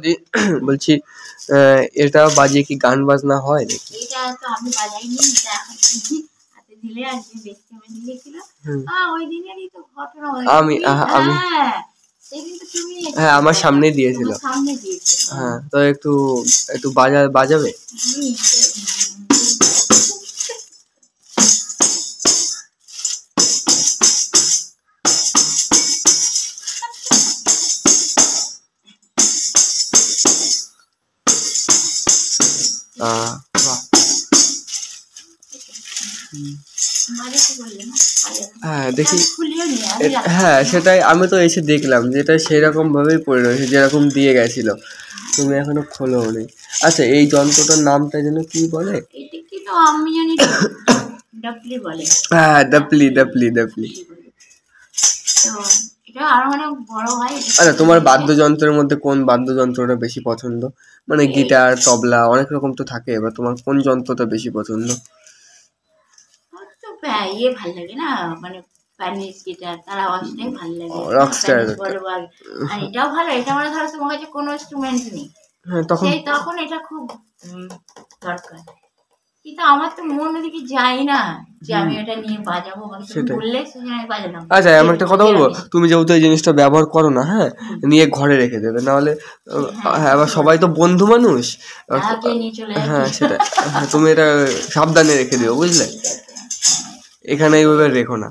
দি বলছি এটা বাজিয়ে কি গান বাজনা হয় নাকি? এটা তো আমি বাজাইনি, এটা এখন তুমি হাতে দিলে আর যে দেখতে মেয়ে দিয়েছিল ওই দিনেরই তো ঘটনা। আমি হ্যাঁ সেদিন তো তুমি হ্যাঁ আমার সামনে দিয়েছিল। সামনে দিয়েছিল হ্যাঁ তো একটু একটু বাজাবে? হ্যাঁ দেখি। হ্যাঁ সেটাই, আমি তো এসে দেখলাম যে এটা সেরকম ভাবেই পড়ে রয়েছে যেরকম দিয়ে গেছিল, তুমি এখনো খোলোনি। আচ্ছা এই যন্ত্রটার নামটা যেন কি বলে? হ্যাঁ ডাপলি ডাপলি ডাপলি। আচ্ছা তোমার বাদ্যযন্ত্রের মধ্যে কোন বাদ্যযন্ত্রটা বেশি পছন্দ? মানে গিটার, তবলা, অনেক রকম তো থাকে, এবার তোমার কোন যন্ত্রটা বেশি পছন্দ? ভাল লাগে না, মানে স্প্যানিশ গিটার, তার আওয়াজটাই ভাল লাগে। রকস্টার আর এটাও ভালো, এটা মানে ধরো তোমার কাছে কোনো ইনস্ট্রুমেন্ট নেই, হ্যাঁ তখন এটা খুব দরকার। কিন্তু আমার তো মন ওদিকে যায় না যে আমি এটা নিয়ে বাজাবো, মানে তুমি বললে সেজন্য আমি বাজালাম। আচ্ছা আমি একটা কথা বলবো, তুমি যেহেতু এই জিনিসটা ব্যবহার করো না, হ্যাঁ নিয়ে ঘরে রেখে দেবে, নাহলে হ্যাঁ আবার সবাই তো বন্ধু মানুষ। হ্যাঁ সেটা, তুমি এটা সাবধানে রেখে দিও বুঝলে, এখানে এইভাবে রেখো না।